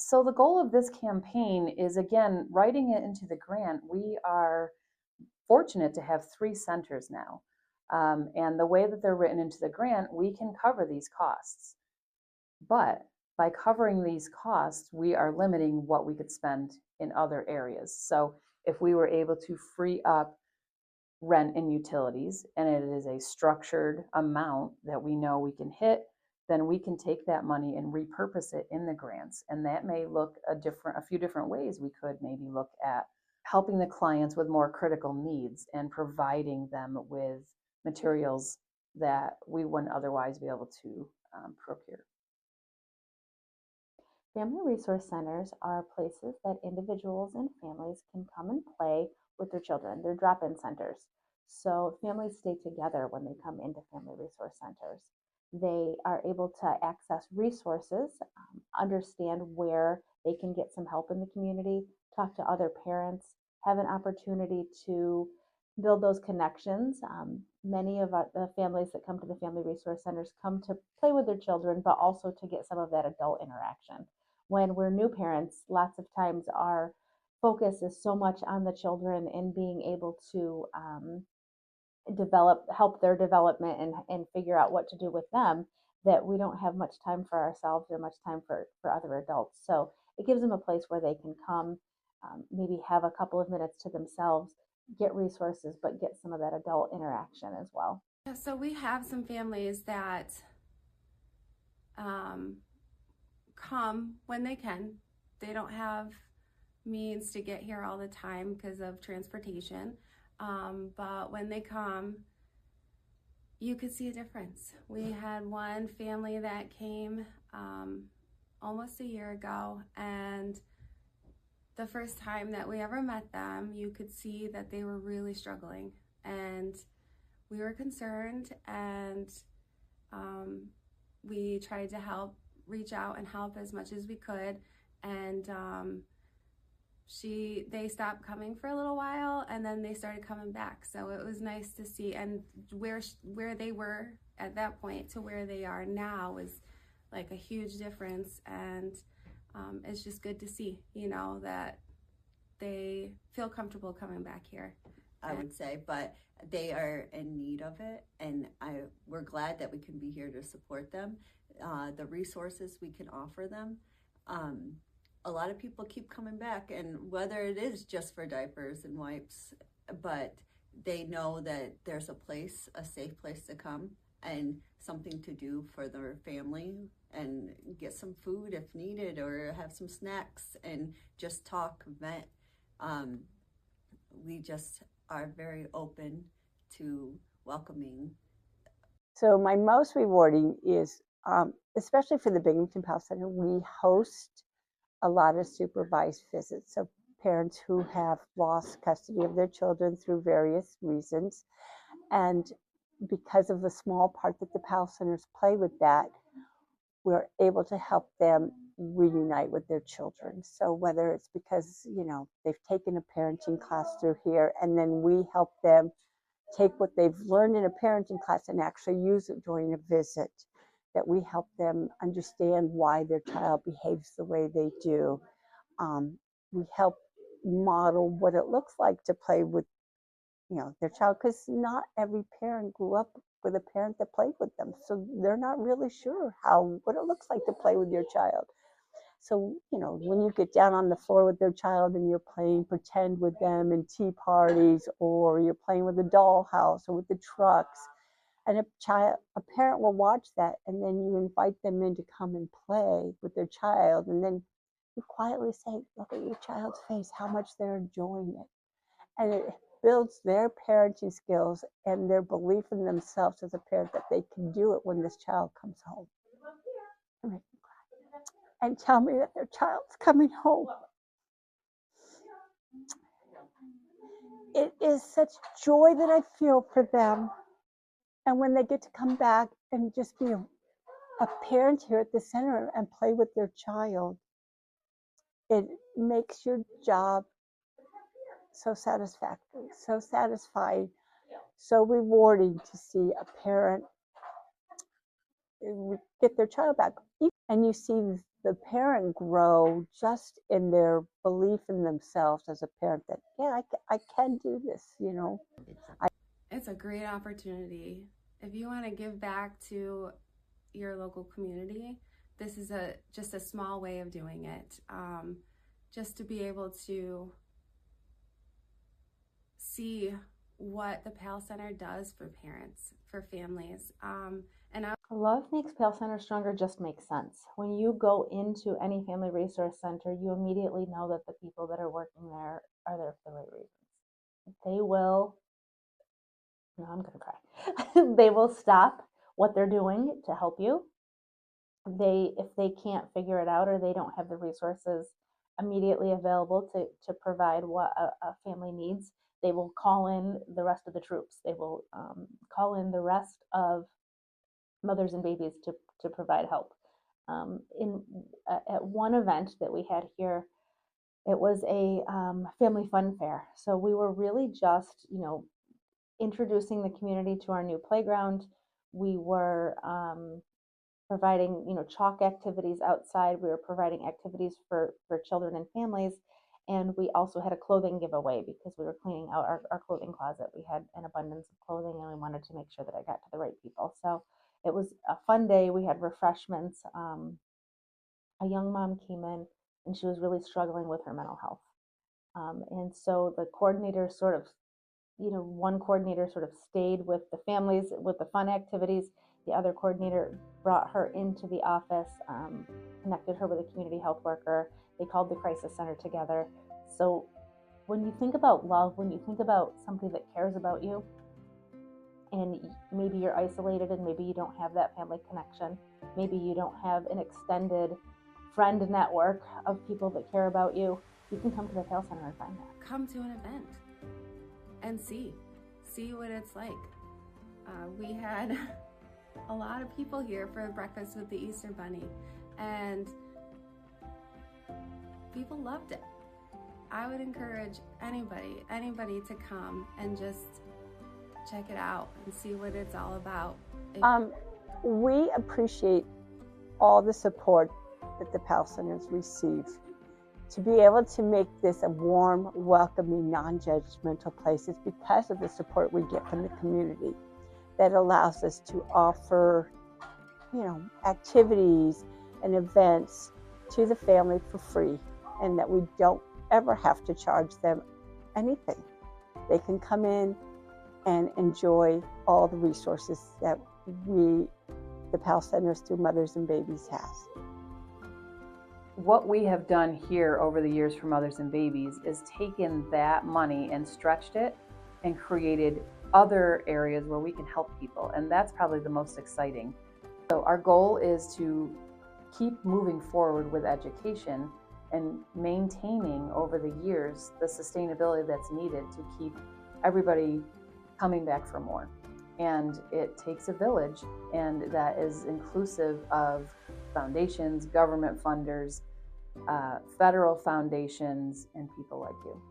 So the goal of this campaign is, again, writing it into the grant. We are fortunate to have 3 centers now. And the way that they're written into the grant, we can cover these costs. But by covering these costs, we are limiting what we could spend in other areas. So if we were able to free up rent and utilities, and it is a structured amount that we know we can hit, then we can take that money and repurpose it in the grants. And that may look a few different ways. We could maybe look at helping the clients with more critical needs and providing them with materials that we wouldn't otherwise be able to procure. Family resource centers are places that individuals and families can come and play with their children. They're drop-in centers. So families stay together when they come into family resource centers. They are able to access resources, understand where they can get some help in the community, talk to other parents, have an opportunity to build those connections. Many of the families that come to the family resource centers come to play with their children, but also to get some of that adult interaction. When we're new parents, lots of times our focus is so much on the children and being able to help their development and figure out what to do with them, that we don't have much time for ourselves or much time for other adults. So it gives them a place where they can come, maybe have a couple of minutes to themselves, get resources, but get some of that adult interaction as well. Yeah, so we have some families that come when they can. They don't have means to get here all the time because of transportation. But when they come, you could see a difference. We had one family that came almost a year ago, and the first time that we ever met them, you could see that they were really struggling. And we were concerned, and we tried to reach out and help as much as we could. And they stopped coming for a little while, and then they started coming back. So it was nice to see, and where they were at that point to where they are now is like a huge difference. And it's just good to see, that they feel comfortable coming back here, I would say, but they are in need of it, and we're glad that we can be here to support them. The resources we can offer them. A lot of people keep coming back, and whether it is just for diapers and wipes, but they know that there's a safe place to come and something to do for their family, and get some food if needed, or have some snacks and just talk, vent. We just are very open to welcoming. So my most rewarding is, especially for the Binghamton Pal Center, we host a lot of supervised visits. So parents who have lost custody of their children through various reasons. And because of the small part that the Pal Centers play with that, we're able to help them reunite with their children. So whether it's because, they've taken a parenting class through here, and then we help them take what they've learned in a parenting class and actually use it during a visit, that we help them understand why their child behaves the way they do. We help model what it looks like to play with, their child, because not every parent grew up with a parent that played with them, so they're not really sure what it looks like to play with your child. So, when you get down on the floor with their child and you're playing pretend with them in tea parties, or you're playing with a dollhouse or with the trucks, and a parent will watch that, and then you invite them in to come and play with their child, and then you quietly say, look at your child's face, how much they're enjoying it. And it builds their parenting skills and their belief in themselves as a parent, that they can do it when this child comes home. And tell me that their child's coming home. It is such joy that I feel for them. And when they get to come back and just be a parent here at the center and play with their child, it makes your job so satisfactory, so satisfying, so rewarding to see a parent get their child back. And you see the parent grow just in their belief in themselves as a parent that, yeah, I can do this, you know. It's a great opportunity. If you want to give back to your local community, this is just a small way of doing it. Just to be able to see what the PAL Center does for parents, for families. Love makes PAL Center stronger just makes sense. When you go into any family resource center, you immediately know that the people that are working there are there for the right reasons. They will, no, I'm going to cry. They will stop what they're doing to help you. If they can't figure it out or they don't have the resources immediately available to provide what a family needs, they will call in the rest of the troops. They will call in the rest of mothers and babies to provide help. At one event that we had here, it was a family fun fair. So we were really just, introducing the community to our new playground. We were providing, chalk activities outside. We were providing activities for children and families. And we also had a clothing giveaway because we were cleaning out our clothing closet. We had an abundance of clothing and we wanted to make sure that I got to the right people. So it was a fun day. We had refreshments. A young mom came in and she was really struggling with her mental health. And so the coordinator sort of, one coordinator sort of stayed with the families with the fun activities. The other coordinator brought her into the office, connected her with a community health worker. They called the crisis center together. So when you think about love, when you think about somebody that cares about you, and maybe you're isolated and maybe you don't have that family connection, maybe you don't have an extended friend network of people that care about you, you can come to the PAL Center and find that. Come to an event and see what it's like. We had a lot of people here for breakfast with the Easter Bunny, and people loved it. I would encourage anybody to come and just check it out and see what it's all about. We appreciate all the support that the PAL Centers receive. To be able to make this a warm, welcoming, non-judgmental place is because of the support we get from the community that allows us to offer, activities and events to the family for free, and that we don't ever have to charge them anything. They can come in and enjoy all the resources that the PAL Centers through Mothers and Babies has. What we have done here over the years for Mothers and Babies is taken that money and stretched it and created other areas where we can help people, and that's probably the most exciting. So our goal is to keep moving forward with education and maintaining over the years the sustainability that's needed to keep everybody coming back for more. And it takes a village, and that is inclusive of foundations, government funders, federal foundations, and people like you.